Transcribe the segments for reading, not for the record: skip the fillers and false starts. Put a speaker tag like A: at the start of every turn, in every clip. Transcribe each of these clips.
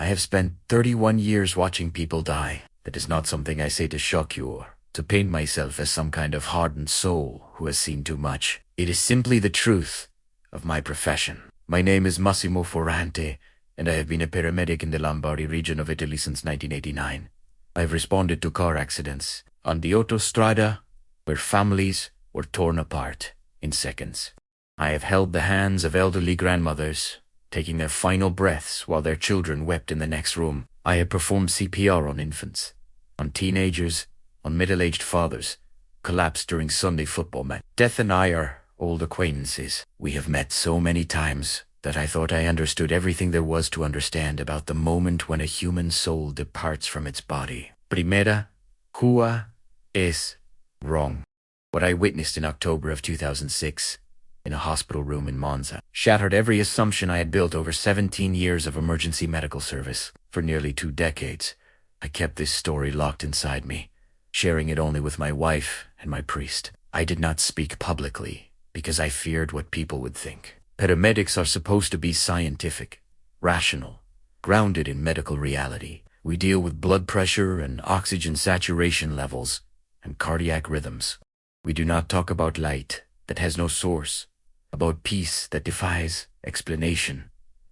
A: I have spent 31 years watching people die. That is not something I say to shock you or to paint myself as some kind of hardened soul who has seen too much. It is simply the truth of my profession. My name is Massimo Forante, and I have been a paramedic in the Lombardy region of Italy since 1989. I have responded to car accidents on the autostrada where families were torn apart in seconds. I have held the hands of elderly grandmothers, taking their final breaths while their children wept in the next room. I have performed CPR on infants, on teenagers, on middle-aged fathers, collapsed during Sunday football match. Death and I are old acquaintances. We have met so many times that I thought I understood everything there was to understand about the moment when a human soul departs from its body. Primera Cua es wrong. What I witnessed in October of 2006 in a hospital room in Monza shattered every assumption I had built over 17 years of emergency medical service. For nearly 2 decades, I kept this story locked inside me, sharing it only with my wife and my priest. I did not speak publicly because I feared what people would think. Paramedics are supposed to be scientific, rational, grounded in medical reality. We deal with blood pressure and oxygen saturation levels and cardiac rhythms. We do not talk about light that has no source, about peace that defies explanation,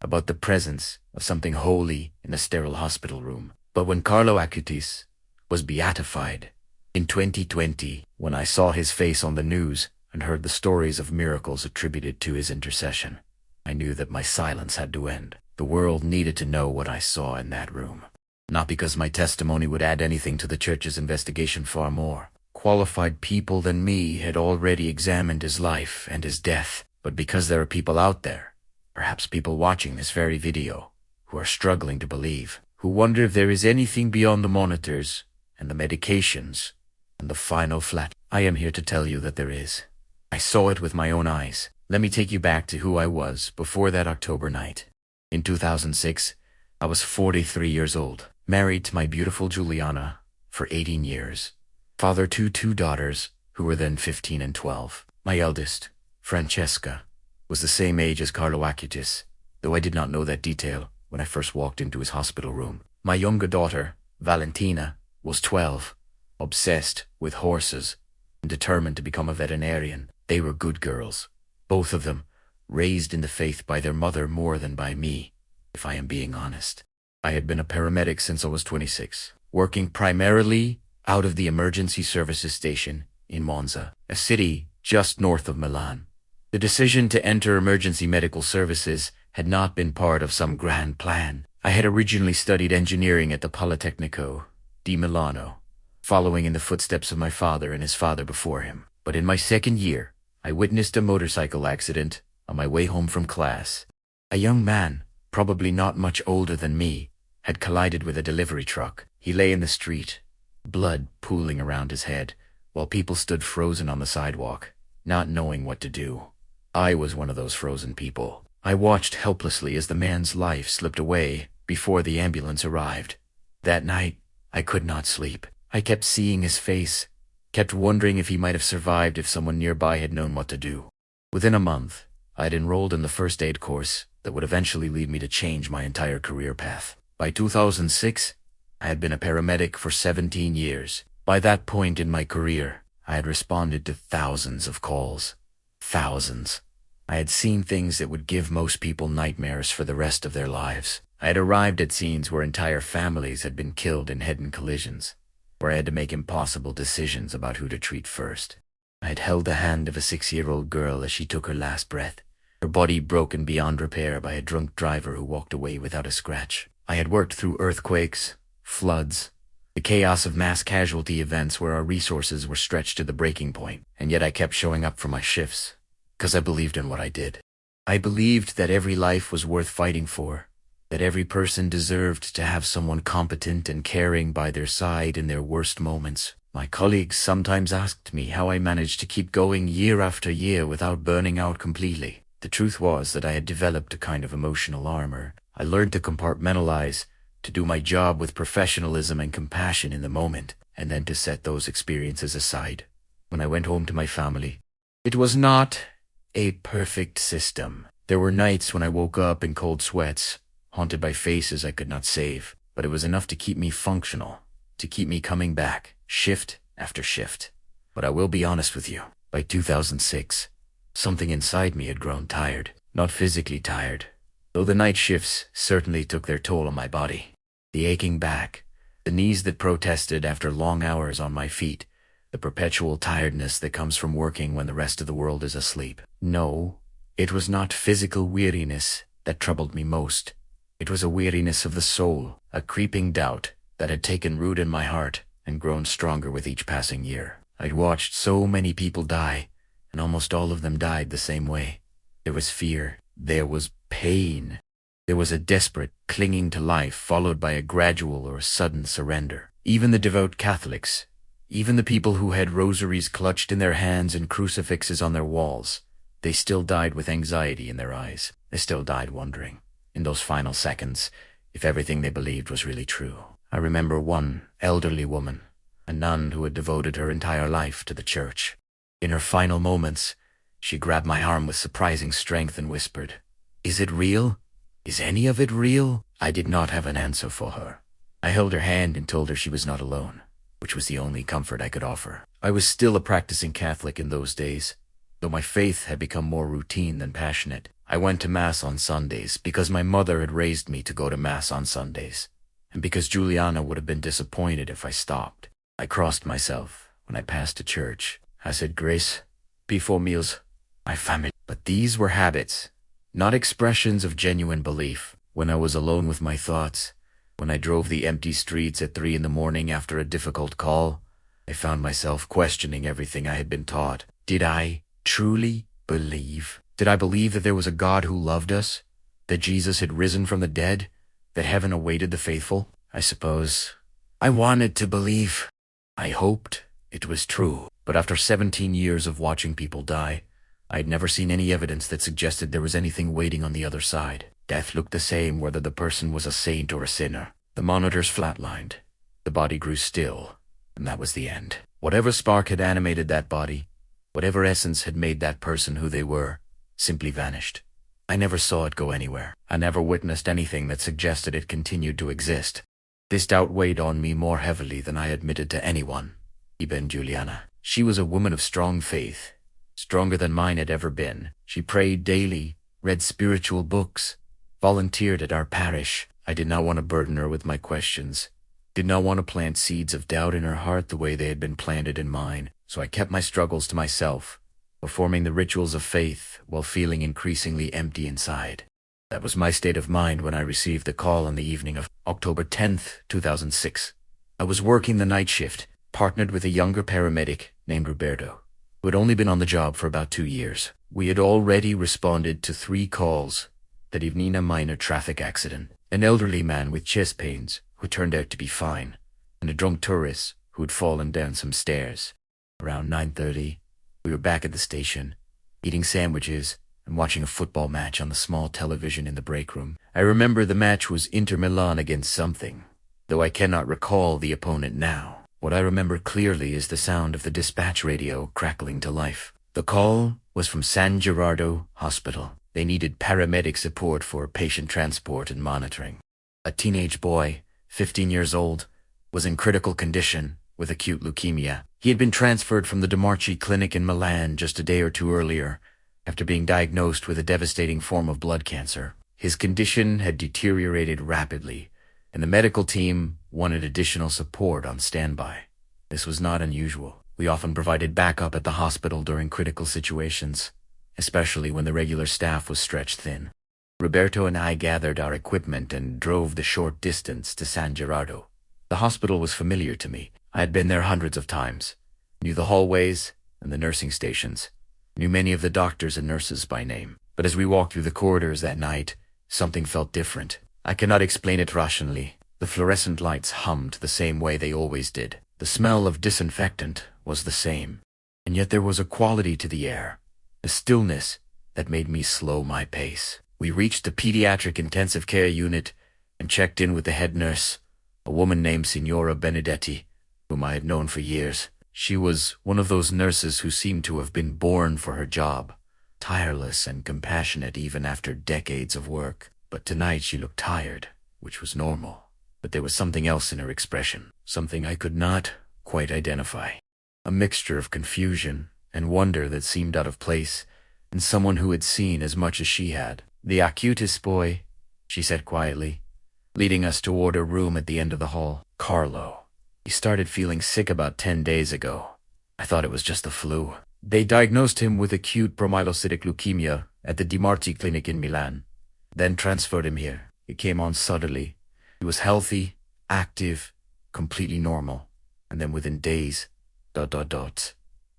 A: about the presence of something holy in a sterile hospital room. But when Carlo Acutis was beatified in 2020, when I saw his face on the news and heard the stories of miracles attributed to his intercession, I knew that my silence had to end. The world needed to know what I saw in that room. Not because my testimony would add anything to the church's investigation, far more qualified people than me had already examined his life and his death, but because there are people out there, perhaps people watching this very video, who are struggling to believe, who wonder if there is anything beyond the monitors and the medications and the final flat. I am here to tell you that there is. I saw it with my own eyes. Let me take you back to who I was before that October night. In 2006, I was 43 years old, married to my beautiful Juliana for 18 years, father to 2 daughters who were then 15 and 12. My eldest, Francesca, was the same age as Carlo Acutis, though I did not know that detail when I first walked into his hospital room. My younger daughter, Valentina, was 12, obsessed with horses and determined to become a veterinarian. They were good girls, both of them raised in the faith by their mother more than by me, if I am being honest. I had been a paramedic since I was 26, working primarily out of the emergency services station in Monza, a city just north of Milan. The decision to enter emergency medical services had not been part of some grand plan. I had originally studied engineering at the Politecnico di Milano, following in the footsteps of my father and his father before him. But in my second year, I witnessed a motorcycle accident on my way home from class. A young man, probably not much older than me, had collided with a delivery truck. He lay in the street, blood pooling around his head, while people stood frozen on the sidewalk, not knowing what to do. I was one of those frozen people. I watched helplessly as the man's life slipped away before the ambulance arrived. That night, I could not sleep. I kept seeing his face, kept wondering if he might have survived if someone nearby had known what to do. Within a month, I had enrolled in the first aid course that would eventually lead me to change my entire career path. By 2006, I had been a paramedic for 17 years. By that point in my career, I had responded to thousands of calls. Thousands. I had seen things that would give most people nightmares for the rest of their lives. I had arrived at scenes where entire families had been killed in head-on collisions, where I had to make impossible decisions about who to treat first. I had held the hand of a 6-year-old girl as she took her last breath, her body broken beyond repair by a drunk driver who walked away without a scratch. I had worked through earthquakes, floods, the chaos of mass casualty events where our resources were stretched to the breaking point, and yet I kept showing up for my shifts, because I believed in what I did. I believed that every life was worth fighting for, that every person deserved to have someone competent and caring by their side in their worst moments. My colleagues sometimes asked me how I managed to keep going year after year without burning out completely. The truth was that I had developed a kind of emotional armor. I learned to compartmentalize, to do my job with professionalism and compassion in the moment, and then to set those experiences aside. When I went home to my family, it was not a perfect system. There were nights when I woke up in cold sweats, haunted by faces I could not save, but it was enough to keep me functional, to keep me coming back, shift after shift. But I will be honest with you, by 2006, something inside me had grown tired. Not physically tired, though the night shifts certainly took their toll on my body. The aching back, the knees that protested after long hours on my feet, the perpetual tiredness that comes from working when the rest of the world is asleep. No, it was not physical weariness that troubled me most. It was a weariness of the soul, a creeping doubt that had taken root in my heart and grown stronger with each passing year. I'd watched so many people die, and almost all of them died the same way. There was fear. There was pain. There was a desperate clinging to life followed by a gradual or sudden surrender. Even the devout Catholics, even the people who had rosaries clutched in their hands and crucifixes on their walls, they still died with anxiety in their eyes. They still died wondering, in those final seconds, if everything they believed was really true. I remember one elderly woman, a nun who had devoted her entire life to the church. In her final moments, she grabbed my arm with surprising strength and whispered, "Is it real? Is any of it real?" I did not have an answer for her. I held her hand and told her she was not alone, which was the only comfort I could offer. I was still a practicing Catholic in those days, though my faith had become more routine than passionate. I went to Mass on Sundays because my mother had raised me to go to Mass on Sundays, and because Juliana would have been disappointed if I stopped. I crossed myself when I passed a church. I said grace before meals. My family. But these were habits, not expressions of genuine belief. When I was alone with my thoughts, when I drove the empty streets at 3 a.m. after a difficult call, I found myself questioning everything I had been taught. Did I truly believe? Did I believe that there was a God who loved us? That Jesus had risen from the dead? That heaven awaited the faithful? I suppose I wanted to believe. I hoped it was true. But after 17 years of watching people die, I had never seen any evidence that suggested there was anything waiting on the other side. Death looked the same whether the person was a saint or a sinner. The monitors flatlined. The body grew still, and that was the end. Whatever spark had animated that body, whatever essence had made that person who they were, simply vanished. I never saw it go anywhere. I never witnessed anything that suggested it continued to exist. This doubt weighed on me more heavily than I admitted to anyone, even Juliana. She was a woman of strong faith, stronger than mine had ever been. She prayed daily, read spiritual books, volunteered at our parish. I did not want to burden her with my questions, did not want to plant seeds of doubt in her heart the way they had been planted in mine. So I kept my struggles to myself, performing the rituals of faith while feeling increasingly empty inside. That was my state of mind when I received the call on the evening of October 10th, 2006. I was working the night shift, partnered with a younger paramedic named Roberto, who had only been on the job for about 2 years. We had already responded to 3 calls that evening: a minor traffic accident, an elderly man with chest pains who turned out to be fine, and a drunk tourist who had fallen down some stairs. Around 9:30, we were back at the station, eating sandwiches and watching a football match on the small television in the break room. I remember the match was Inter Milan against something, though I cannot recall the opponent now. What I remember clearly is the sound of the dispatch radio crackling to life. The call was from San Gerardo Hospital. They needed paramedic support for patient transport and monitoring. A teenage boy, 15 years old, was in critical condition with acute leukemia. He had been transferred from the De Marchi clinic in Milan just a day or 2 earlier, after being diagnosed with a devastating form of blood cancer. His condition had deteriorated rapidly, and the medical team wanted additional support on standby. This was not unusual. We often provided backup at the hospital during critical situations, especially when the regular staff was stretched thin. Roberto and I gathered our equipment and drove the short distance to San Gerardo. The hospital was familiar to me. I had been there hundreds of times, knew the hallways and the nursing stations, knew many of the doctors and nurses by name. But as we walked through the corridors that night, something felt different. I cannot explain it rationally. The fluorescent lights hummed the same way they always did. The smell of disinfectant was the same. And yet there was a quality to the air, a stillness that made me slow my pace. We reached the pediatric intensive care unit and checked in with the head nurse, a woman named Signora Benedetti, whom I had known for years. She was one of those nurses who seemed to have been born for her job, tireless and compassionate even after decades of work. But tonight she looked tired, which was normal. But there was something else in her expression, something I could not quite identify. A mixture of confusion and wonder that seemed out of place in someone who had seen as much as she had. "The Acutis boy," she said quietly, leading us toward a room at the end of the hall. "Carlo. He started feeling sick about 10 days ago. I thought it was just the flu. They diagnosed him with acute promyelocytic leukemia at the Di Marti clinic in Milan, then transferred him here. It came on suddenly. He was healthy, active, completely normal. And then within days, ...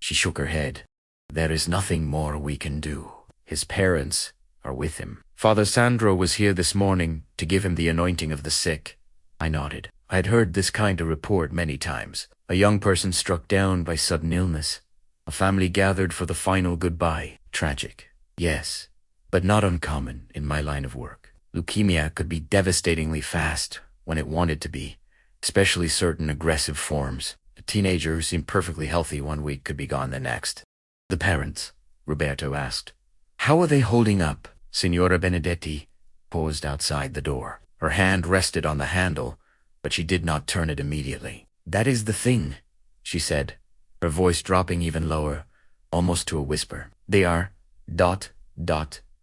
A: She shook her head. "There is nothing more we can do. His parents are with him. Father Sandro was here this morning to give him the anointing of the sick." I nodded. I had heard this kind of report many times. A young person struck down by sudden illness. A family gathered for the final goodbye. Tragic, yes, but not uncommon in my line of work. Leukemia could be devastatingly fast when it wanted to be, especially certain aggressive forms. A teenager who seemed perfectly healthy one week could be gone the next. "The parents?" Roberto asked. "How are they holding up?" Signora Benedetti paused outside the door. Her hand rested on the handle, but she did not turn it immediately. "That is the thing," she said, her voice dropping even lower, almost to a whisper. "They are ...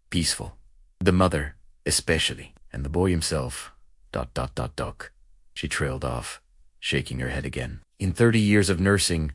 A: peaceful. The mother, especially, and the boy himself ... She trailed off, shaking her head again. "In 30 years of nursing,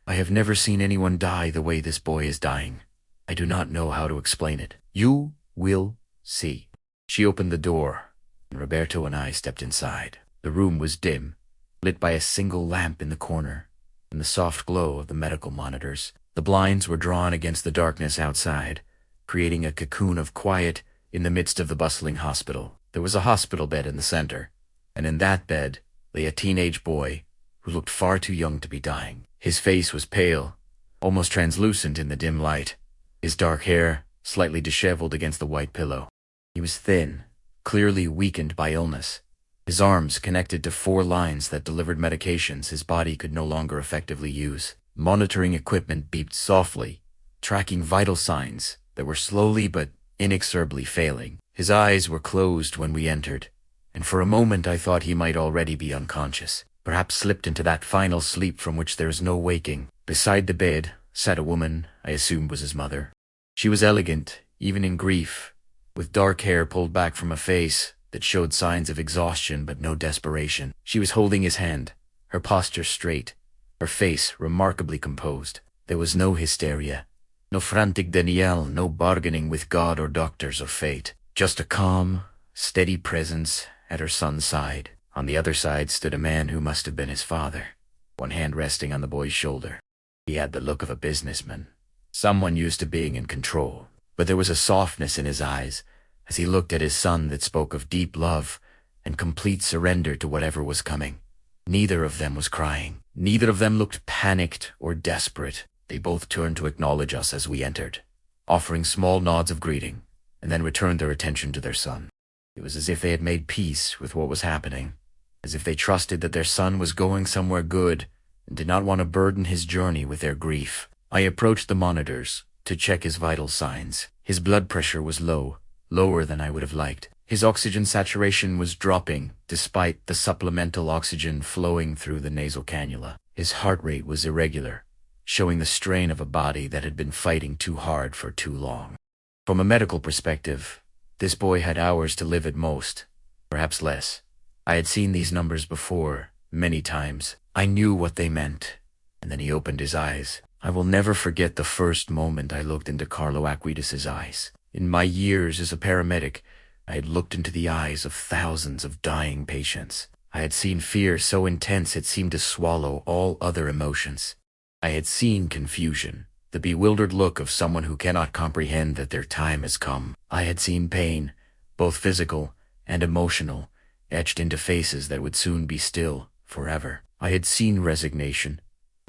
A: I have never seen anyone die the way this boy is dying. I do not know how to explain it. You will see." She opened the door, and Roberto and I stepped inside. The room was dim, lit by a single lamp in the corner, and the soft glow of the medical monitors. The blinds were drawn against the darkness outside, creating a cocoon of quiet in the midst of the bustling hospital. There was a hospital bed in the center, and in that bed lay a teenage boy who looked far too young to be dying. His face was pale, almost translucent in the dim light, his dark hair slightly disheveled against the white pillow. He was thin, clearly weakened by illness. His arms connected to 4 lines that delivered medications his body could no longer effectively use. Monitoring equipment beeped softly, tracking vital signs that were slowly but inexorably failing. His eyes were closed when we entered, and for a moment I thought he might already be unconscious, perhaps slipped into that final sleep from which there is no waking. Beside the bed sat a woman I assumed was his mother. She was elegant, even in grief, with dark hair pulled back from a face that showed signs of exhaustion but no desperation. She was holding his hand, her posture straight, her face remarkably composed. There was no hysteria, no frantic denial, no bargaining with God or doctors or fate. Just a calm, steady presence at her son's side. On the other side stood a man who must have been his father, one hand resting on the boy's shoulder. He had the look of a businessman, someone used to being in control, but there was a softness in his eyes as he looked at his son that spoke of deep love and complete surrender to whatever was coming. Neither of them was crying. Neither of them looked panicked or desperate. They both turned to acknowledge us as we entered, offering small nods of greeting, and then returned their attention to their son. It was as if they had made peace with what was happening, as if they trusted that their son was going somewhere good and did not want to burden his journey with their grief. I approached the monitors to check his vital signs. His blood pressure was low, lower than I would have liked. His oxygen saturation was dropping despite the supplemental oxygen flowing through the nasal cannula. His heart rate was irregular, showing the strain of a body that had been fighting too hard for too long. From a medical perspective, this boy had hours to live at most, perhaps less. I had seen these numbers before, many times. I knew what they meant. And then he opened his eyes. I will never forget the first moment I looked into Carlo Acutis' eyes. In my years as a paramedic, I had looked into the eyes of thousands of dying patients. I had seen fear so intense it seemed to swallow all other emotions. I had seen confusion, the bewildered look of someone who cannot comprehend that their time has come. I had seen pain, both physical and emotional, etched into faces that would soon be still forever. I had seen resignation,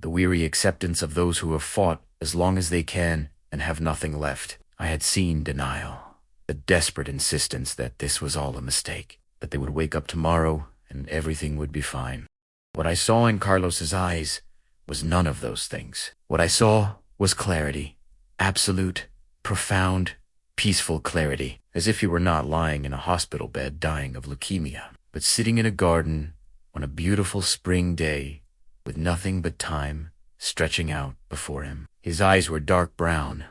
A: the weary acceptance of those who have fought as long as they can and have nothing left. I had seen denial, the desperate insistence that this was all a mistake, that they would wake up tomorrow and everything would be fine. What I saw in Carlos's eyes was none of those things. What I saw was clarity, absolute, profound, peaceful clarity, as if he were not lying in a hospital bed dying of leukemia, but sitting in a garden on a beautiful spring day with nothing but time stretching out before him. His eyes were dark brown,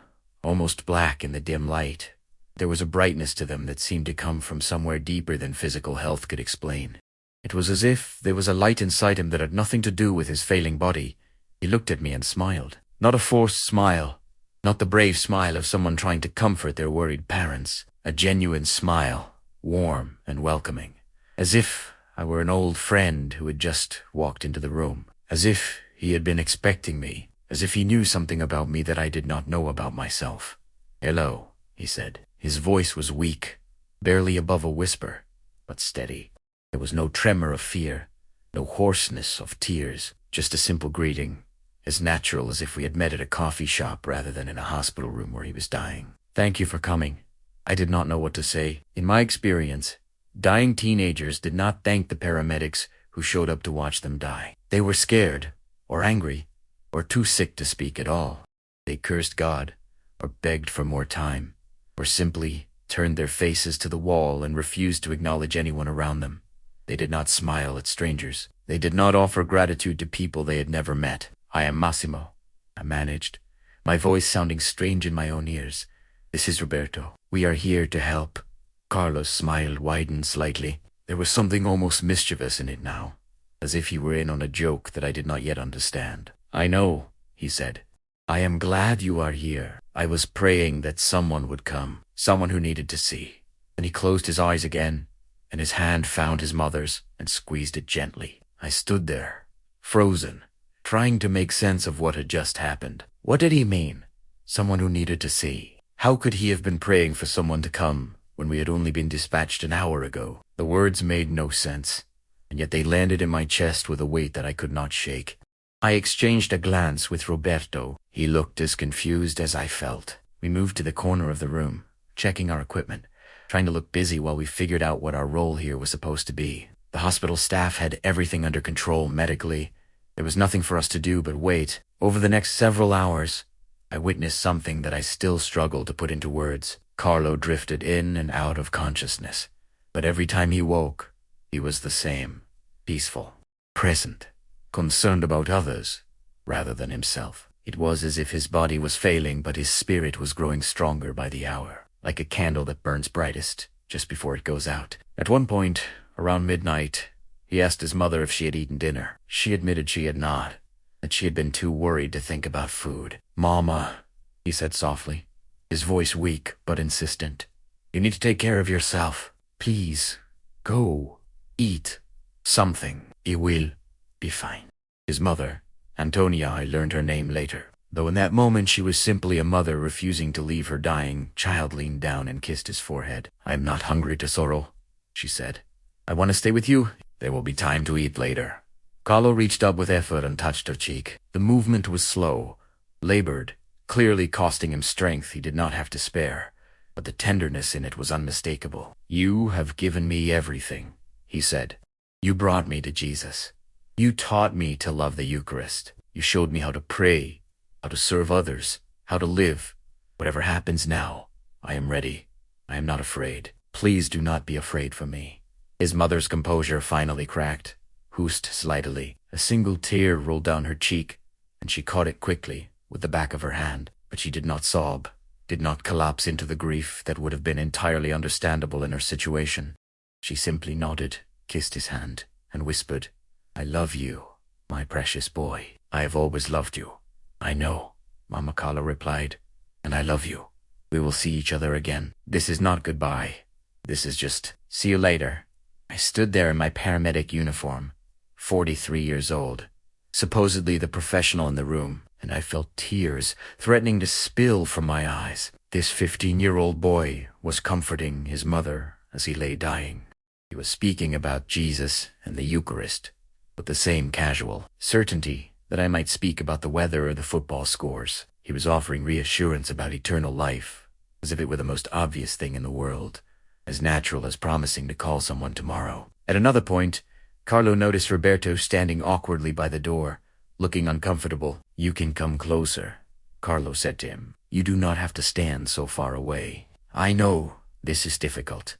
A: almost black in the dim light. There was a brightness to them that seemed to come from somewhere deeper than physical health could explain. It was as if there was a light inside him that had nothing to do with his failing body. He looked at me and smiled. Not a forced smile, not the brave smile of someone trying to comfort their worried parents. A genuine smile, warm and welcoming. As if I were an old friend who had just walked into the room. As if he had been expecting me. As if he knew something about me that I did not know about myself. "Hello," he said. His voice was weak, barely above a whisper, but steady. There was no tremor of fear, no hoarseness of tears, just a simple greeting, as natural as if we had met at a coffee shop rather than in a hospital room where he was dying. "Thank you for coming." I did not know what to say. In my experience, dying teenagers did not thank the paramedics who showed up to watch them die. They were scared, or angry, or too sick to speak at all. They cursed God, or begged for more time, or simply turned their faces to the wall and refused to acknowledge anyone around them. They did not smile at strangers. They did not offer gratitude to people they had never met. "I am Massimo," I managed, my voice sounding strange in my own ears. "This is Roberto. We are here to help." Carlo's smile widened slightly. There was something almost mischievous in it now, as if he were in on a joke that I did not yet understand. "I know," he said. "I am glad you are here. I was praying that someone would come, someone who needed to see." Then he closed his eyes again, and his hand found his mother's and squeezed it gently. I stood there, frozen, trying to make sense of what had just happened. What did he mean? Someone who needed to see. How could he have been praying for someone to come when we had only been dispatched an hour ago? The words made no sense, and yet they landed in my chest with a weight that I could not shake. I exchanged a glance with Roberto. He looked as confused as I felt. We moved to the corner of the room, checking our equipment, trying to look busy while we figured out what our role here was supposed to be. The hospital staff had everything under control medically. There was nothing for us to do but wait. Over the next several hours, I witnessed something that I still struggle to put into words. Carlo drifted in and out of consciousness, but every time he woke, he was the same. Peaceful, present, concerned about others rather than himself. It was as if his body was failing, but his spirit was growing stronger by the hour, like a candle that burns brightest just before it goes out. At one point, around midnight, he asked his mother if she had eaten dinner. She admitted she had not, that she had been too worried to think about food. "Mama," he said softly, his voice weak but insistent. "You need to take care of yourself. Please, go, eat something. You will be fine." His mother, Antonia, I learned her name later, though in that moment she was simply a mother refusing to leave her dying child, leaned down and kissed his forehead. "I am not hungry, tesoro," she said. "I want to stay with you. There will be time to eat later." Carlo reached up with effort and touched her cheek. The movement was slow, labored, clearly costing him strength he did not have to spare, but the tenderness in it was unmistakable. "You have given me everything," he said. "You brought me to Jesus. You taught me to love the Eucharist. You showed me how to pray, how to serve others, how to live. Whatever happens now, I am ready. I am not afraid. Please do not be afraid for me." His mother's composure finally cracked, hoosed slightly. A single tear rolled down her cheek, and she caught it quickly with the back of her hand. But she did not sob, did not collapse into the grief that would have been entirely understandable in her situation. She simply nodded, kissed his hand, and whispered, "I love you, my precious boy. I have always loved you." "I know," Mama Carlo replied, "and I love you. We will see each other again. This is not goodbye. This is just, see you later." I stood there in my paramedic uniform, 43 years old, supposedly the professional in the room, and I felt tears threatening to spill from my eyes. This 15-year-old boy was comforting his mother as he lay dying. He was speaking about Jesus and the Eucharist, with the same casual certainty that I might speak about the weather or the football scores. He was offering reassurance about eternal life, as if it were the most obvious thing in the world, as natural as promising to call someone tomorrow. At another point, Carlo noticed Roberto standing awkwardly by the door, looking uncomfortable. "You can come closer," Carlo said to him. "You do not have to stand so far away. I know this is difficult.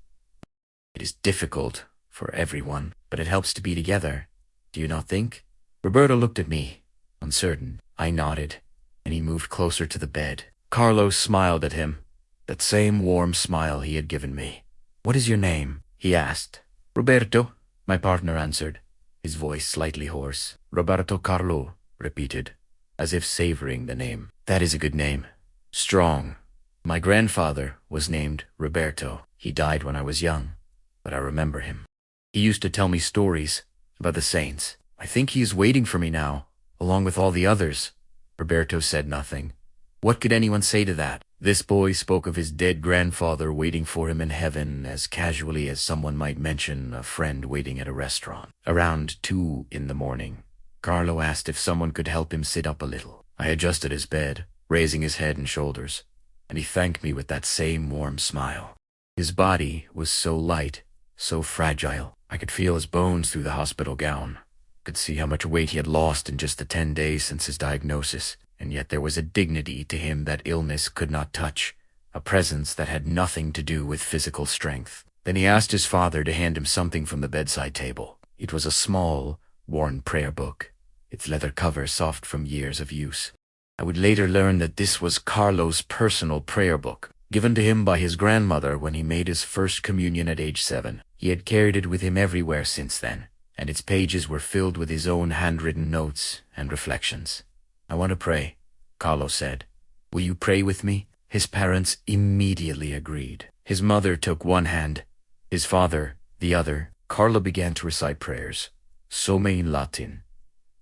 A: It is difficult for everyone, but it helps to be together. Do you not think? Roberto looked at me, uncertain. I nodded, and he moved closer to the bed. Carlos smiled at him, that same warm smile he had given me. "What is your name?" he asked. "Roberto," my partner answered, his voice slightly hoarse. "Roberto Carlo," repeated, as if savoring the name. "That is a good name. Strong. My grandfather was named Roberto. He died when I was young, but I remember him. He used to tell me stories about the saints. I think he is waiting for me now, along with all the others." Roberto said nothing. What could anyone say to that? This boy spoke of his dead grandfather waiting for him in heaven as casually as someone might mention a friend waiting at a restaurant. Around 2 in the morning, Carlo asked if someone could help him sit up a little. I adjusted his bed, raising his head and shoulders, and he thanked me with that same warm smile. His body was so light, so fragile. I could feel his bones through the hospital gown. Could see how much weight he had lost in just the 10 days since his diagnosis, and yet there was a dignity to him that illness could not touch, a presence that had nothing to do with physical strength. Then he asked his father to hand him something from the bedside table. It was a small, worn prayer book, its leather cover soft from years of use. I would later learn that this was Carlo's personal prayer book, given to him by his grandmother when he made his first communion at age 7. He had carried it with him everywhere since then, and its pages were filled with his own handwritten notes and reflections. "I want to pray," Carlo said. "Will you pray with me?" His parents immediately agreed. His mother took one hand, his father the other. Carlo began to recite prayers, some in Latin,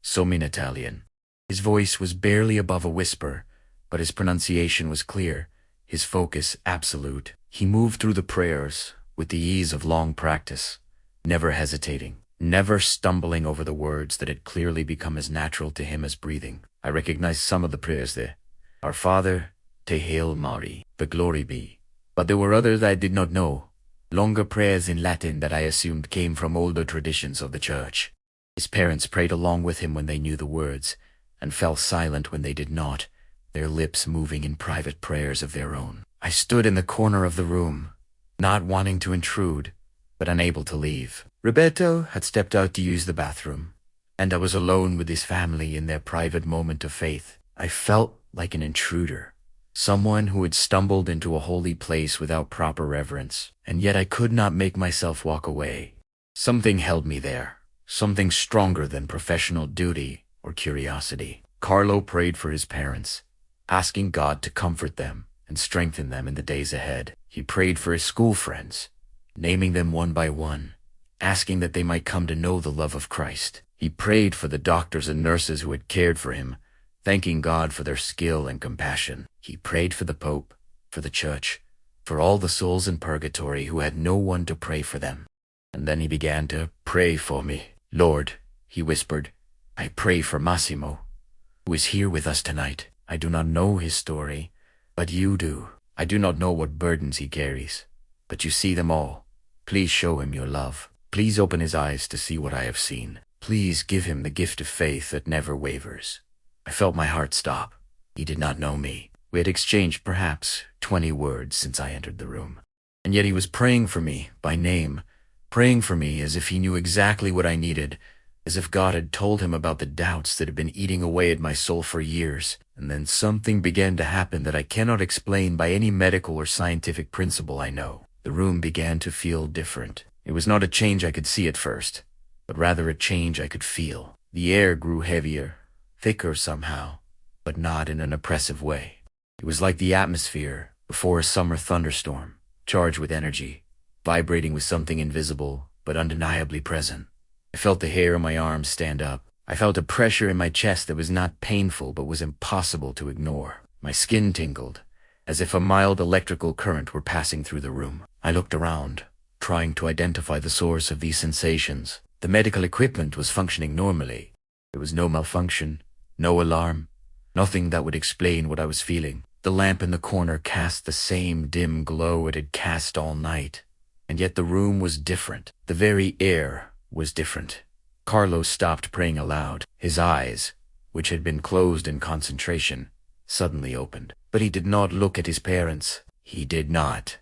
A: some in Italian. His voice was barely above a whisper, but his pronunciation was clear, his focus absolute. He moved through the prayers with the ease of long practice, never hesitating, never stumbling over the words that had clearly become as natural to him as breathing. I recognized some of the prayers there. Our Father, Te Hail Mary, the glory be. But there were others I did not know, longer prayers in Latin that I assumed came from older traditions of the church. His parents prayed along with him when they knew the words, and fell silent when they did not, their lips moving in private prayers of their own. I stood in the corner of the room, not wanting to intrude, but unable to leave. Roberto had stepped out to use the bathroom, and I was alone with his family in their private moment of faith. I felt like an intruder, someone who had stumbled into a holy place without proper reverence, and yet I could not make myself walk away. Something held me there, something stronger than professional duty or curiosity. Carlo prayed for his parents, asking God to comfort them and strengthen them in the days ahead. He prayed for his school friends, naming them one by one, asking that they might come to know the love of Christ. He prayed for the doctors and nurses who had cared for him, thanking God for their skill and compassion. He prayed for the Pope, for the Church, for all the souls in purgatory who had no one to pray for them. And then he began to pray for me. "Lord," he whispered, "I pray for Massimo, who is here with us tonight. I do not know his story, but you do. I do not know what burdens he carries, but you see them all. Please show him your love. Please open his eyes to see what I have seen. Please give him the gift of faith that never wavers." I felt my heart stop. He did not know me. We had exchanged perhaps 20 words since I entered the room. And yet he was praying for me by name, praying for me as if he knew exactly what I needed, as if God had told him about the doubts that had been eating away at my soul for years. And then something began to happen that I cannot explain by any medical or scientific principle I know. The room began to feel different. It was not a change I could see at first, but rather a change I could feel. The air grew heavier, thicker somehow, but not in an oppressive way. It was like the atmosphere before a summer thunderstorm, charged with energy, vibrating with something invisible but undeniably present. I felt the hair on my arms stand up. I felt a pressure in my chest that was not painful but was impossible to ignore. My skin tingled, as if a mild electrical current were passing through the room. I looked around, trying to identify the source of these sensations. The medical equipment was functioning normally. There was no malfunction, no alarm, nothing that would explain what I was feeling. The lamp in the corner cast the same dim glow it had cast all night, and yet the room was different. The very air was different. Carlo stopped praying aloud. His eyes, which had been closed in concentration, suddenly opened. But he did not look at his parents. He did not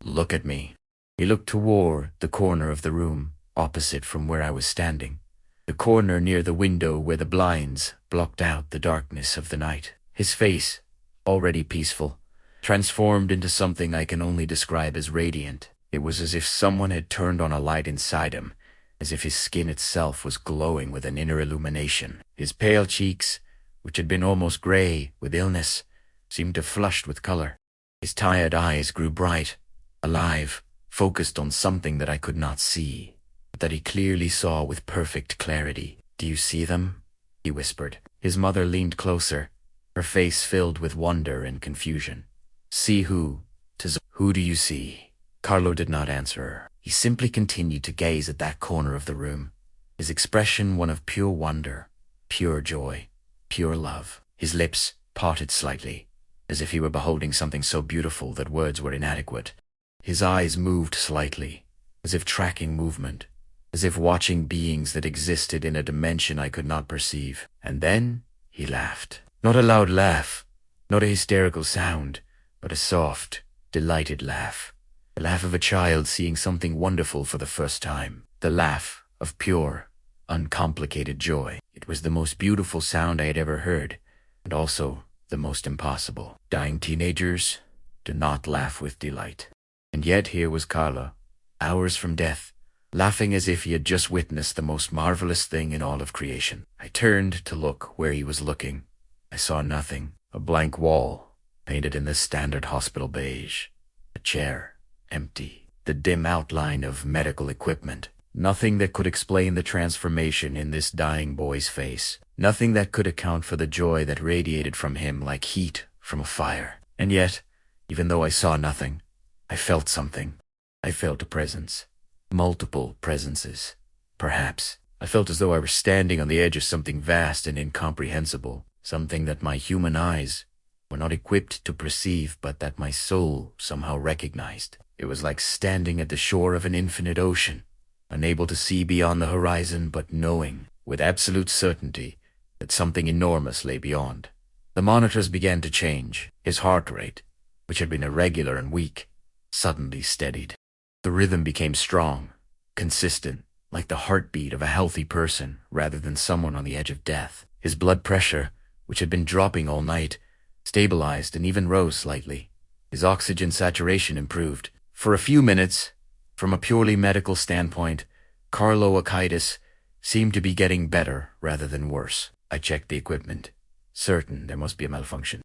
A: look at me. He looked toward the corner of the room, opposite from where I was standing. The corner near the window where the blinds blocked out the darkness of the night. His face, already peaceful, transformed into something I can only describe as radiant. It was as if someone had turned on a light inside him, as if his skin itself was glowing with an inner illumination. His pale cheeks, which had been almost gray with illness, seemed to flush with color. His tired eyes grew bright, alive, focused on something that I could not see, but that he clearly saw with perfect clarity. "Do you see them?" he whispered. His mother leaned closer, her face filled with wonder and confusion. "See who? 'Tis who do you see?" Carlo did not answer her. He simply continued to gaze at that corner of the room, his expression one of pure wonder, pure joy, pure love. His lips parted slightly, as if he were beholding something so beautiful that words were inadequate. His eyes moved slightly, as if tracking movement, as if watching beings that existed in a dimension I could not perceive. And then he laughed. Not a loud laugh, not a hysterical sound, but a soft, delighted laugh. The laugh of a child seeing something wonderful for the first time. The laugh of pure, uncomplicated joy. It was the most beautiful sound I had ever heard, and also the most impossible. Dying teenagers do not laugh with delight. And yet here was Carlo, hours from death, laughing as if he had just witnessed the most marvelous thing in all of creation. I turned to look where he was looking. I saw nothing. A blank wall, painted in the standard hospital beige. A chair, empty. The dim outline of medical equipment. Nothing that could explain the transformation in this dying boy's face. Nothing that could account for the joy that radiated from him like heat from a fire. And yet, even though I saw nothing, I felt something. I felt a presence. Multiple presences. Perhaps. I felt as though I were standing on the edge of something vast and incomprehensible. Something that my human eyes were not equipped to perceive, but that my soul somehow recognized. It was like standing at the shore of an infinite ocean, unable to see beyond the horizon, but knowing with absolute certainty that something enormous lay beyond. The monitors began to change. His heart rate, which had been irregular and weak, suddenly steadied. The rhythm became strong, consistent, like the heartbeat of a healthy person rather than someone on the edge of death. His blood pressure, which had been dropping all night, stabilized and even rose slightly. His oxygen saturation improved. For a few minutes, from a purely medical standpoint, Carlo Acutis seemed to be getting better rather than worse. I checked the equipment, certain there must be a malfunction.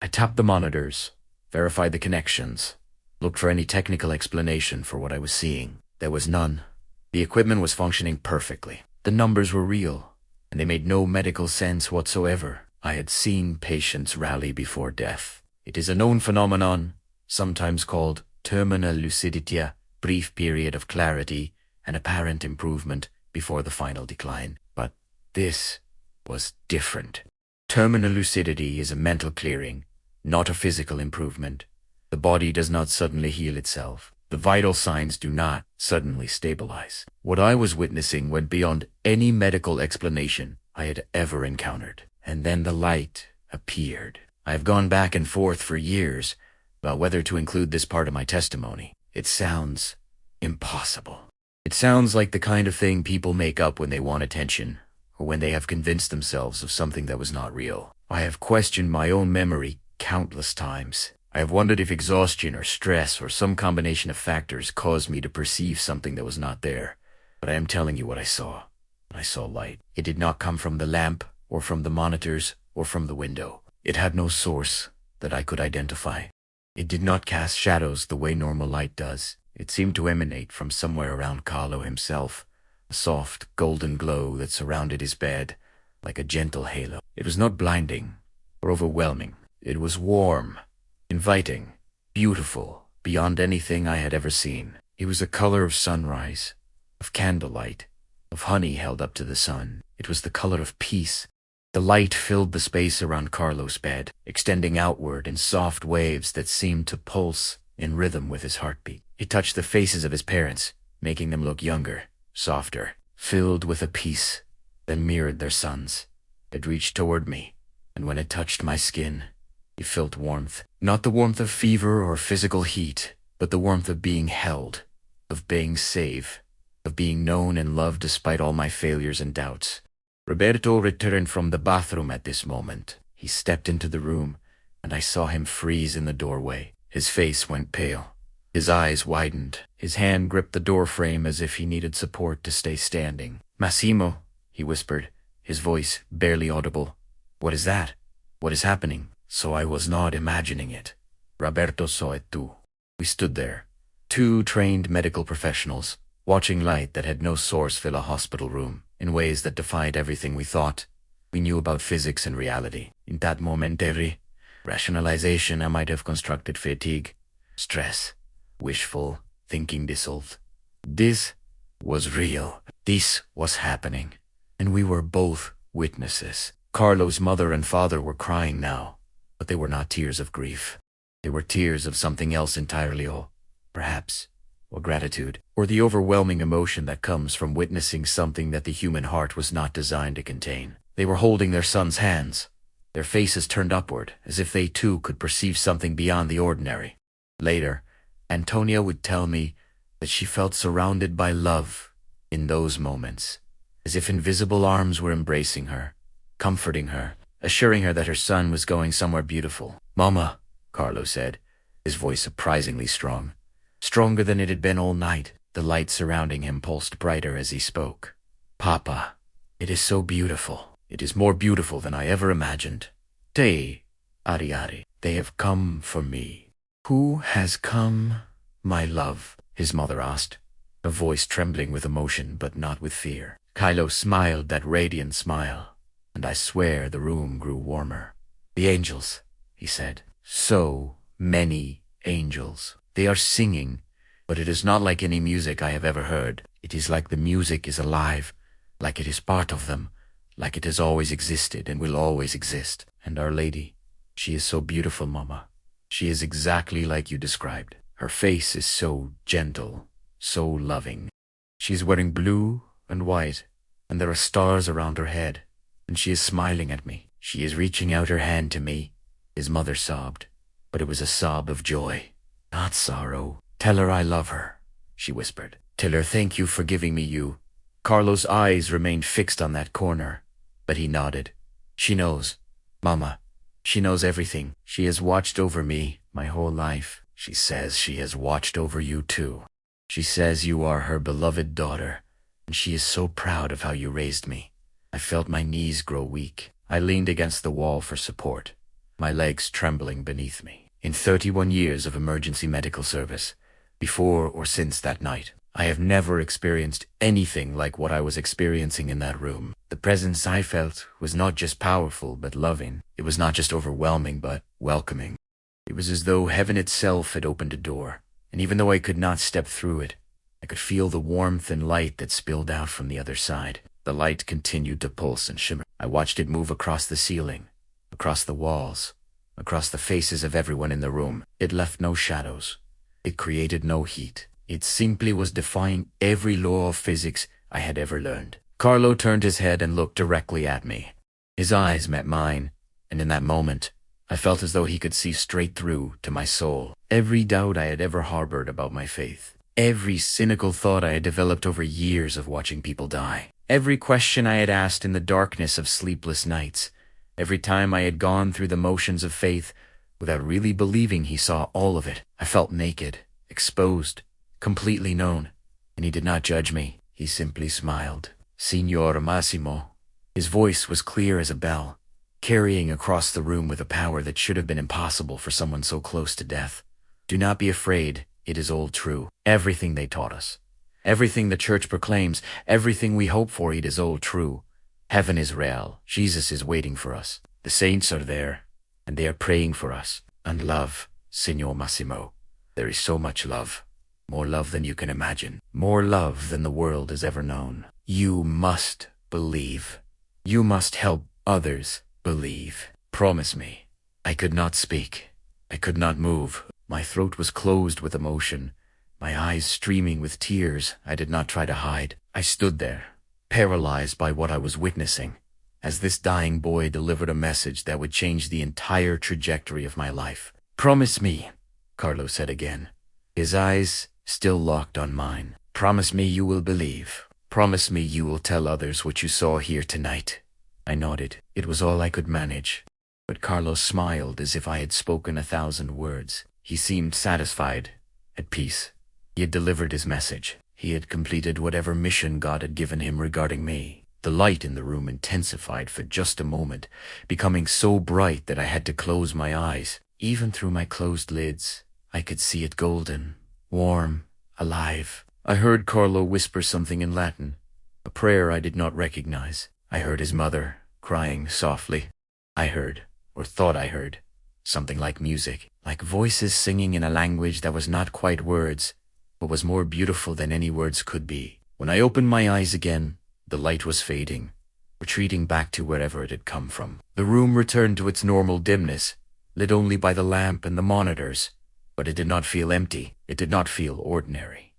A: I tapped the monitors, verified the connections, looked for any technical explanation for what I was seeing. There was none. The equipment was functioning perfectly. The numbers were real, and they made no medical sense whatsoever. I had seen patients rally before death. It is a known phenomenon, sometimes called terminal lucidity, brief period of clarity and apparent improvement before the final decline. But this was different. Terminal lucidity is a mental clearing, not a physical improvement. The body does not suddenly heal itself. The vital signs do not suddenly stabilize. What I was witnessing went beyond any medical explanation I had ever encountered. And then the light appeared. I have gone back and forth for years about whether to include this part of my testimony. It sounds impossible. It sounds like the kind of thing people make up when they want attention, or when they have convinced themselves of something that was not real. I have questioned my own memory countless times. I have wondered if exhaustion or stress or some combination of factors caused me to perceive something that was not there. But I am telling you what I saw. I saw light. It did not come from the lamp, or from the monitors, or from the window. It had no source that I could identify. It did not cast shadows the way normal light does. It seemed to emanate from somewhere around Carlo himself, a soft, golden glow that surrounded his bed like a gentle halo. It was not blinding or overwhelming. It was warm, inviting, beautiful, beyond anything I had ever seen. It was the color of sunrise, of candlelight, of honey held up to the sun. It was the color of peace. The light filled the space around Carlo's bed, extending outward in soft waves that seemed to pulse in rhythm with his heartbeat. It touched the faces of his parents, making them look younger, softer, filled with a peace that mirrored their sons. It reached toward me, and when it touched my skin, He felt warmth. Not the warmth of fever or physical heat, but the warmth of being held, of being safe, of being known and loved despite all my failures and doubts. Roberto returned from the bathroom at this moment. He stepped into the room, and I saw him freeze in the doorway. His face went pale. His eyes widened. His hand gripped the door frame as if he needed support to stay standing. "Massimo," he whispered, his voice barely audible. "What is that? What is happening?" So I was not imagining it. Roberto saw it too. We stood there, two trained medical professionals, watching light that had no source fill a hospital room in ways that defied everything we thought we knew about physics and reality. In that momentary rationalization, I might have constructed fatigue, stress, wishful thinking dissolved. This was real. This was happening. And we were both witnesses. Carlo's mother and father were crying now, but they were not tears of grief. They were tears of something else entirely, perhaps, or gratitude, or the overwhelming emotion that comes from witnessing something that the human heart was not designed to contain. They were holding their son's hands, their faces turned upward, as if they too could perceive something beyond the ordinary. Later, Antonia would tell me that she felt surrounded by love in those moments, as if invisible arms were embracing her, comforting her, assuring her that her son was going somewhere beautiful. "Mama," Carlo said, his voice surprisingly strong, stronger than it had been all night. The light surrounding him pulsed brighter as he spoke. "Papa, it is so beautiful. It is more beautiful than I ever imagined. Te, Ari, they have come for me." "Who has come, my love?" his mother asked, her voice trembling with emotion but not with fear. Carlo smiled that radiant smile, and I swear the room grew warmer. "The angels," he said. "So many angels. They are singing, but it is not like any music I have ever heard. It is like the music is alive, like it is part of them, like it has always existed and will always exist. And Our Lady, she is so beautiful, Mama. She is exactly like you described. Her face is so gentle, so loving. She is wearing blue and white, and there are stars around her head, and she is smiling at me. She is reaching out her hand to me." His mother sobbed, but it was a sob of joy, not sorrow. "Tell her I love her," she whispered. "Tell her thank you for giving me you." Carlo's eyes remained fixed on that corner, but he nodded. "She knows, Mama. She knows everything. She has watched over me my whole life. She says she has watched over you too. She says you are her beloved daughter, and she is so proud of how you raised me." I felt my knees grow weak. I leaned against the wall for support, my legs trembling beneath me. In 31 years of emergency medical service, before or since that night, I have never experienced anything like what I was experiencing in that room. The presence I felt was not just powerful but loving. It was not just overwhelming but welcoming. It was as though heaven itself had opened a door, and even though I could not step through it, I could feel the warmth and light that spilled out from the other side. The light continued to pulse and shimmer. I watched it move across the ceiling, across the walls, across the faces of everyone in the room. It left no shadows. It created no heat. It simply was defying every law of physics I had ever learned. Carlo turned his head and looked directly at me. His eyes met mine, and in that moment, I felt as though he could see straight through to my soul. Every doubt I had ever harbored about my faith, every cynical thought I had developed over years of watching people die, every question I had asked in the darkness of sleepless nights, every time I had gone through the motions of faith without really believing he saw all of it. I felt naked, exposed, completely known, and he did not judge me. He simply smiled. "Signor Massimo." His voice was clear as a bell, carrying across the room with a power that should have been impossible for someone so close to death. "Do not be afraid. It is all true. Everything they taught us, everything the church proclaims, everything we hope for, it is all true. Heaven is real. Jesus is waiting for us. The saints are there, and they are praying for us. And love, Signor Massimo. There is so much love. More love than you can imagine. More love than the world has ever known. You must believe. You must help others believe. Promise me." I could not speak. I could not move. My throat was closed with emotion, my eyes streaming with tears I did not try to hide. I stood there, paralyzed by what I was witnessing, as this dying boy delivered a message that would change the entire trajectory of my life. "Promise me," Carlo said again, his eyes still locked on mine. "Promise me you will believe. Promise me you will tell others what you saw here tonight." I nodded. It was all I could manage. But Carlos smiled as if I had spoken 1,000 words. He seemed satisfied, at peace. He had delivered his message. He had completed whatever mission God had given him regarding me. The light in the room intensified for just a moment, becoming so bright that I had to close my eyes. Even through my closed lids, I could see it golden, warm, alive. I heard Carlo whisper something in Latin, a prayer I did not recognize. I heard his mother crying softly. I heard, or thought I heard, something like music, like voices singing in a language that was not quite words, but was more beautiful than any words could be. When I opened my eyes again, the light was fading, retreating back to wherever it had come from. The room returned to its normal dimness, lit only by the lamp and the monitors, but it did not feel empty. It did not feel ordinary.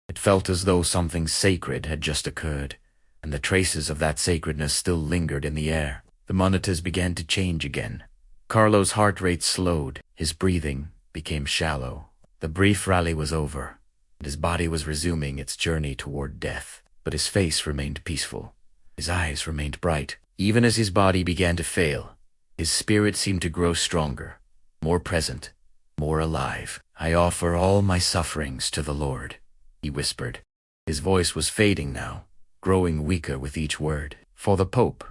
A: It felt as though something sacred had just occurred, and the traces of that sacredness still lingered in the air. The monitors began to change again. Carlo's heart rate slowed. His breathing became shallow. The brief rally was over, and his body was resuming its journey toward death. But his face remained peaceful. His eyes remained bright. Even as his body began to fail, his spirit seemed to grow stronger, more present, more alive. "I offer all my sufferings to the Lord," he whispered. His voice was fading now, growing weaker with each word. "For the Pope,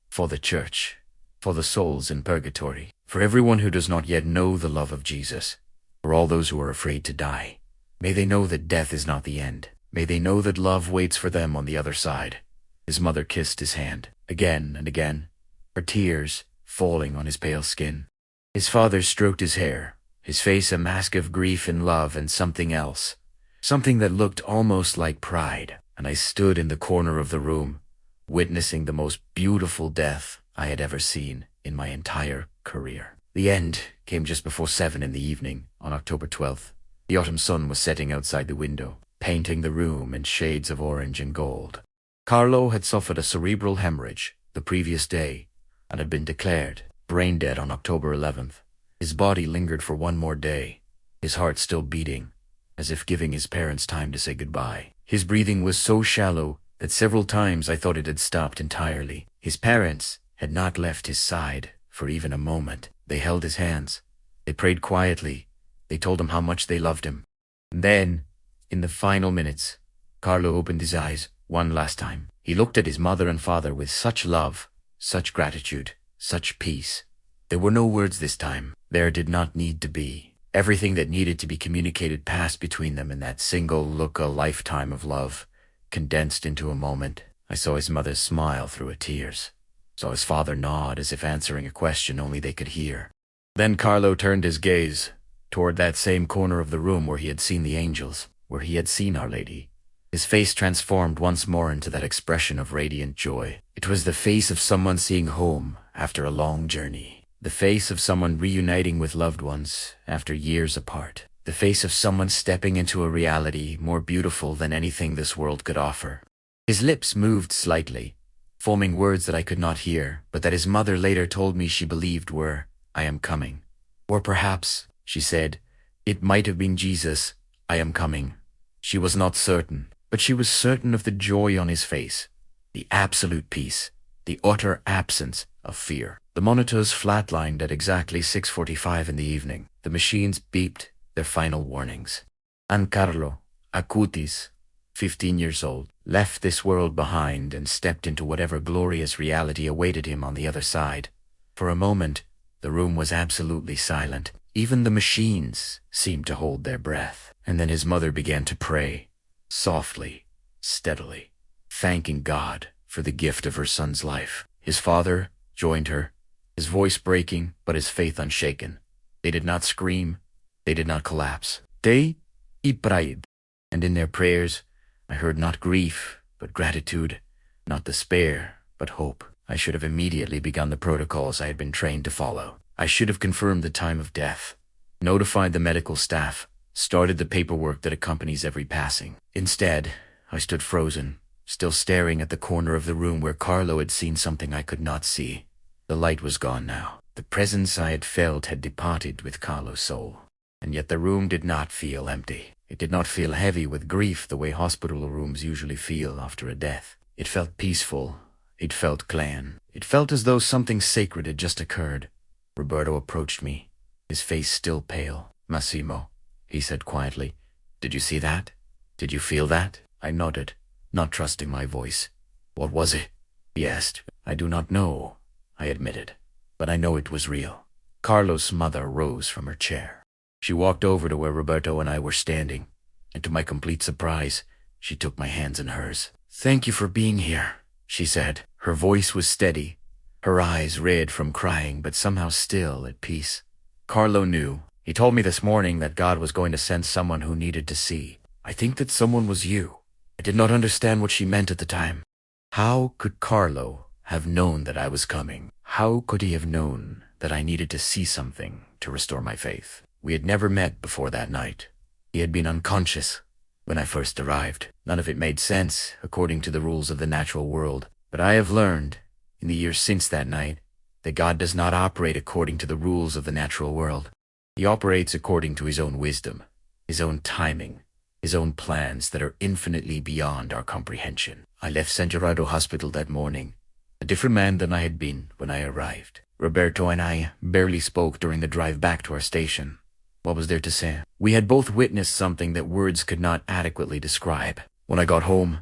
A: for the Church, for the souls in purgatory, for everyone who does not yet know the love of Jesus, for all those who are afraid to die. May they know that death is not the end. May they know that love waits for them on the other side." His mother kissed his hand, again and again, her tears falling on his pale skin. His father stroked his hair, his face a mask of grief and love and something else, something that looked almost like pride. And I stood in the corner of the room, witnessing the most beautiful death I had ever seen in my entire career. The end came just before 7 in the evening on October 12th. The autumn sun was setting outside the window, painting the room in shades of orange and gold. Carlo had suffered a cerebral hemorrhage the previous day and had been declared brain dead on October 11th. His body lingered for one more day, his heart still beating, as if giving his parents time to say goodbye. His breathing was so shallow that several times I thought it had stopped entirely. His parents had not left his side for even a moment. They held his hands. They prayed quietly. They told him how much they loved him. And then, in the final minutes, Carlo opened his eyes one last time. He looked at his mother and father with such love, such gratitude, such peace. There were no words this time. There did not need to be. Everything that needed to be communicated passed between them in that single look, a lifetime of love, condensed into a moment. I saw his mother smile through her tears, saw his father nod as if answering a question only they could hear. Then Carlo turned his gaze toward that same corner of the room where he had seen the angels, where he had seen Our Lady. His face transformed once more into that expression of radiant joy. It was the face of someone seeing home after a long journey. The face of someone reuniting with loved ones after years apart. The face of someone stepping into a reality more beautiful than anything this world could offer. His lips moved slightly, forming words that I could not hear, but that his mother later told me she believed were, "I am coming." Or perhaps, she said, it might have been Jesus, "I am coming." She was not certain, but she was certain of the joy on his face, the absolute peace, the utter absence of fear. The monitors flatlined at exactly 6:45 in the evening. The machines beeped their final warnings. And Carlo Acutis, 15 years old, left this world behind and stepped into whatever glorious reality awaited him on the other side. For a moment, the room was absolutely silent. Even the machines seemed to hold their breath. And then his mother began to pray, softly, steadily, thanking God for the gift of her son's life. His father joined her, his voice breaking, but his faith unshaken. They did not scream. They did not collapse. They prayed. And in their prayers, I heard not grief, but gratitude, not despair, but hope. I should have immediately begun the protocols I had been trained to follow. I should have confirmed the time of death, notified the medical staff, started the paperwork that accompanies every passing. Instead, I stood frozen, still staring at the corner of the room where Carlo had seen something I could not see. The light was gone now. The presence I had felt had departed with Carlo's soul. And yet the room did not feel empty. It did not feel heavy with grief the way hospital rooms usually feel after a death. It felt peaceful. It felt clean. It felt as though something sacred had just occurred. Roberto approached me, his face still pale. "Massimo," he said quietly, "did you see that? Did you feel that?" I nodded, not trusting my voice. "What was it?" he asked. "I do not know," I admitted, "but I know it was real." Carlo's mother rose from her chair. She walked over to where Roberto and I were standing, and to my complete surprise, she took my hands in hers. "Thank you for being here," she said. Her voice was steady, her eyes red from crying, but somehow still at peace. Carlo knew. He told me this morning that God was going to send someone who needed to see. I think that someone was you. I did not understand what she meant at the time. How could Carlo have known that I was coming? How could he have known that I needed to see something to restore my faith? We had never met before that night. He had been unconscious when I first arrived. None of it made sense according to the rules of the natural world. But I have learned, in the years since that night, that God does not operate according to the rules of the natural world. He operates according to his own wisdom, his own timing, his own plans that are infinitely beyond our comprehension. I left San Gerardo Hospital that morning, a different man than I had been when I arrived. Roberto and I barely spoke during the drive back to our station. What was there to say? We had both witnessed something that words could not adequately describe. When I got home,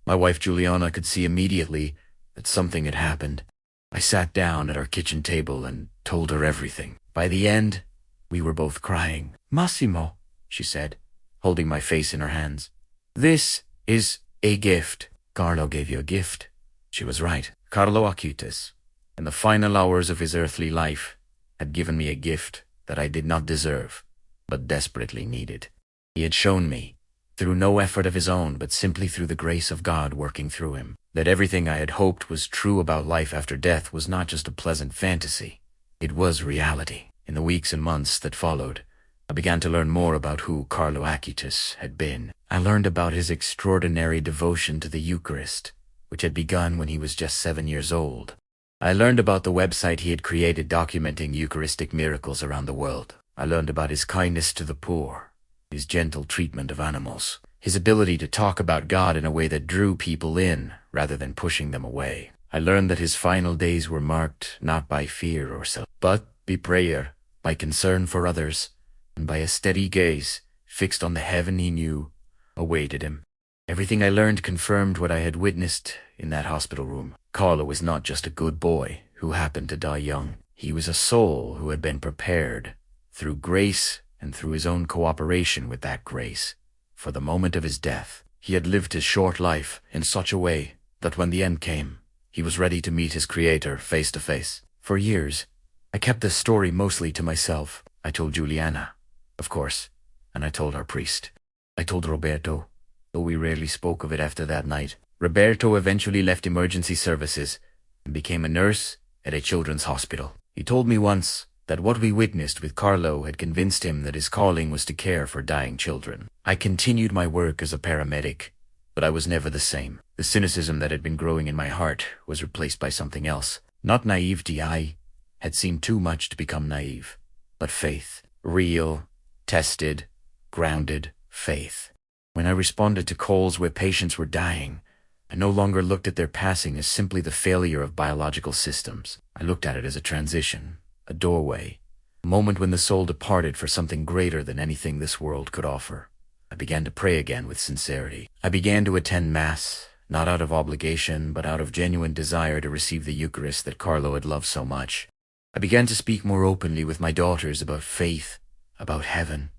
A: my wife Juliana could see immediately that something had happened. I sat down at our kitchen table and told her everything. By the end, we were both crying. "Massimo," she said, holding my face in her hands, "this is a gift." "Carlo gave you a gift." She was right. Carlo Acutis, in the final hours of his earthly life, had given me a gift that I did not deserve, but desperately needed. He had shown me, through no effort of his own, but simply through the grace of God working through him, that everything I had hoped was true about life after death was not just a pleasant fantasy. It was reality. In the weeks and months that followed, I began to learn more about who Carlo Acutis had been. I learned about his extraordinary devotion to the Eucharist, which had begun when he was just 7 years old. I learned about the website he had created documenting Eucharistic miracles around the world. I learned about his kindness to the poor, his gentle treatment of animals, his ability to talk about God in a way that drew people in rather than pushing them away. I learned that his final days were marked not by fear or self, but by prayer, by concern for others, and by a steady gaze fixed on the heaven he knew awaited him. Everything I learned confirmed what I had witnessed in that hospital room. Carlo was not just a good boy who happened to die young. He was a soul who had been prepared, through grace and through his own cooperation with that grace, for the moment of his death. He had lived his short life in such a way that when the end came, he was ready to meet his Creator face to face. For years, I kept this story mostly to myself. I told Juliana, of course, and I told our priest. I told Roberto, though we rarely spoke of it after that night. Roberto eventually left emergency services and became a nurse at a children's hospital. He told me once that what we witnessed with Carlo had convinced him that his calling was to care for dying children. I continued my work as a paramedic, but I was never the same. The cynicism that had been growing in my heart was replaced by something else. Not naivety, I had seen too much to become naive, but faith. Real, tested, grounded faith. When I responded to calls where patients were dying, I no longer looked at their passing as simply the failure of biological systems. I looked at it as a transition, a doorway, a moment when the soul departed for something greater than anything this world could offer. I began to pray again with sincerity. I began to attend Mass, not out of obligation, but out of genuine desire to receive the Eucharist that Carlo had loved so much. I began to speak more openly with my daughters about faith, about heaven,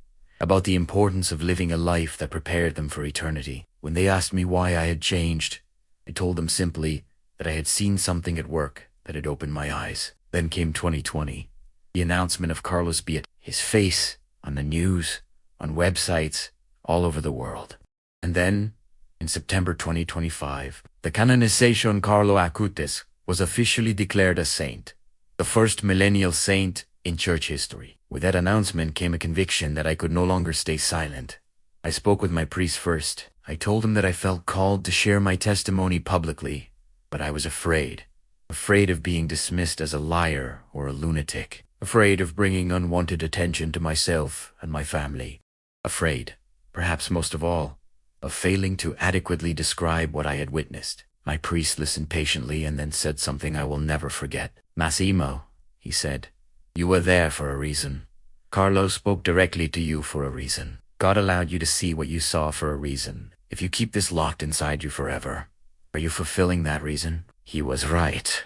A: about the importance of living a life that prepared them for eternity. When they asked me why I had changed, I told them simply that I had seen something at work that had opened my eyes. Then came 2020, the announcement of Carlo's beat, his face on the news, on websites, all over the world. And then, in September 2025, the canonization Carlo Acutis was officially declared a saint, the first millennial saint in church history. With that announcement came a conviction that I could no longer stay silent. I spoke with my priest first. I told him that I felt called to share my testimony publicly, but I was afraid. Afraid of being dismissed as a liar or a lunatic. Afraid of bringing unwanted attention to myself and my family. Afraid, perhaps most of all, of failing to adequately describe what I had witnessed. My priest listened patiently and then said something I will never forget. "Massimo," he said, "you were there for a reason. Carlo spoke directly to you for a reason. God allowed you to see what you saw for a reason. If you keep this locked inside you forever, are you fulfilling that reason?" He was right.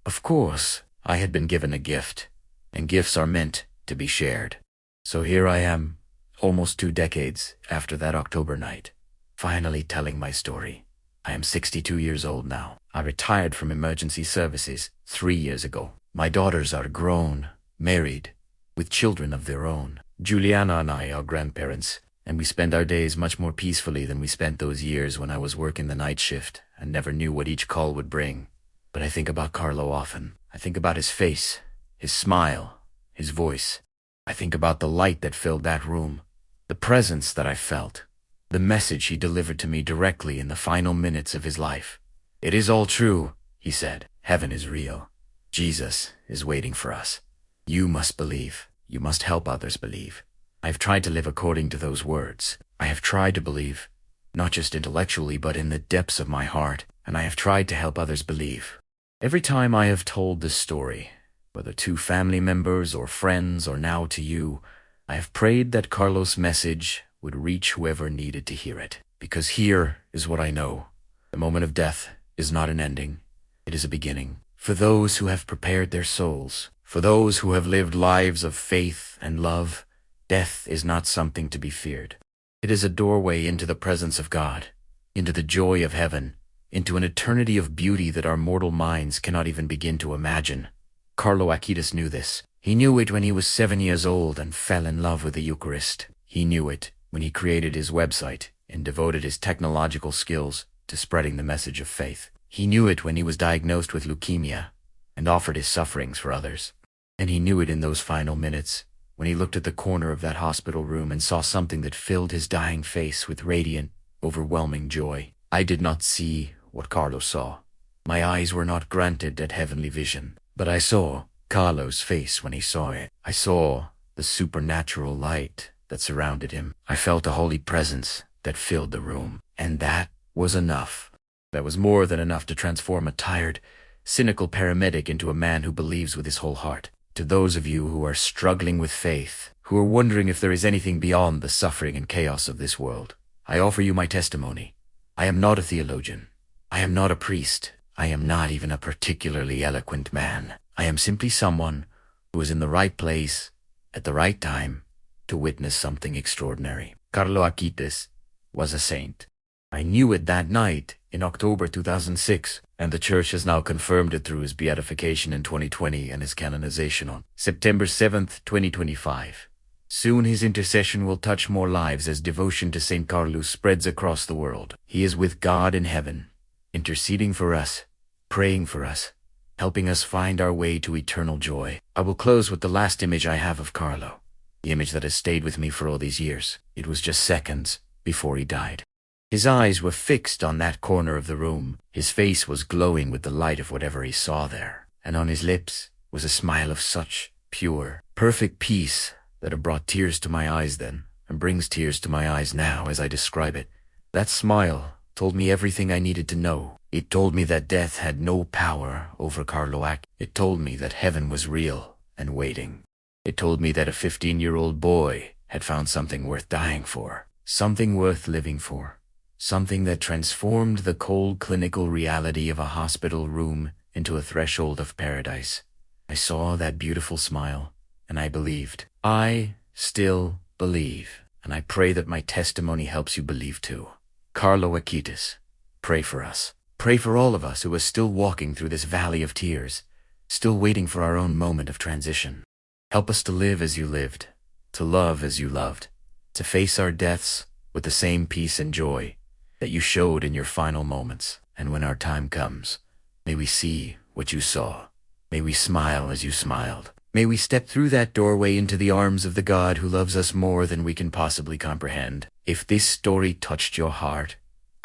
A: Of course, I had been given a gift, and gifts are meant to be shared. So here I am, almost 2 decades after that October night, finally telling my story. I am 62 years old now. I retired from emergency services 3 years ago. My daughters are grown, married, with children of their own. Juliana and I are grandparents, and we spend our days much more peacefully than we spent those years when I was working the night shift and never knew what each call would bring. But I think about Carlo often. I think about his face, his smile, his voice. I think about the light that filled that room, the presence that I felt, the message he delivered to me directly in the final minutes of his life. "It is all true," he said. "Heaven is real. Jesus is waiting for us. You must believe. You must help others believe." I have tried to live according to those words. I have tried to believe, not just intellectually, but in the depths of my heart, and I have tried to help others believe. Every time I have told this story, whether to family members or friends or now to you, I have prayed that Carlo's message would reach whoever needed to hear it. Because here is what I know. The moment of death is not an ending. It is a beginning. For those who have prepared their souls, for those who have lived lives of faith and love, death is not something to be feared. It is a doorway into the presence of God, into the joy of heaven, into an eternity of beauty that our mortal minds cannot even begin to imagine. Carlo Acutis knew this. He knew it when he was 7 years old and fell in love with the Eucharist. He knew it when he created his website and devoted his technological skills to spreading the message of faith. He knew it when he was diagnosed with leukemia and offered his sufferings for others. And he knew it in those final minutes when he looked at the corner of that hospital room and saw something that filled his dying face with radiant, overwhelming joy. I did not see what Carlo saw. My eyes were not granted that heavenly vision, but I saw Carlo's face when he saw it. I saw the supernatural light that surrounded him. I felt a holy presence that filled the room, and that was enough. That was more than enough to transform a tired, cynical paramedic into a man who believes with his whole heart. To those of you who are struggling with faith, who are wondering if there is anything beyond the suffering and chaos of this world, I offer you my testimony. I am not a theologian. I am not a priest. I am not even a particularly eloquent man. I am simply someone who is in the right place at the right time to witness something extraordinary. Carlo Acutis was a saint. I knew it that night in October 2006, and the Church has now confirmed it through his beatification in 2020 and his canonization on September 7th, 2025. Soon his intercession will touch more lives as devotion to St. Carlo spreads across the world. He is with God in heaven, interceding for us, praying for us, helping us find our way to eternal joy. I will close with the last image I have of Carlo, the image that has stayed with me for all these years. It was just seconds before he died. His eyes were fixed on that corner of the room. His face was glowing with the light of whatever he saw there, and on his lips was a smile of such pure, perfect peace that it brought tears to my eyes then, and brings tears to my eyes now as I describe it. That smile told me everything I needed to know. It told me that death had no power over Carlo Acutis. It told me that heaven was real and waiting. It told me that a 15-year-old boy had found something worth dying for, something worth living for, something that transformed the cold clinical reality of a hospital room into a threshold of paradise. I saw that beautiful smile, and I believed. I still believe, and I pray that my testimony helps you believe too. Carlo Acutis, pray for us. Pray for all of us who are still walking through this valley of tears, still waiting for our own moment of transition. Help us to live as you lived, to love as you loved, to face our deaths with the same peace and joy that you showed in your final moments. And when our time comes, may we see what you saw. May we smile as you smiled. May we step through that doorway into the arms of the God who loves us more than we can possibly comprehend. If this story touched your heart,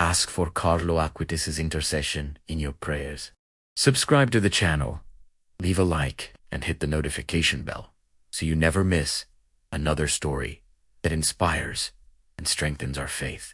A: Ask for Carlo Acutis' intercession in your prayers. Subscribe to the channel, leave a like, and hit the notification bell so you never miss another story that inspires and strengthens our faith.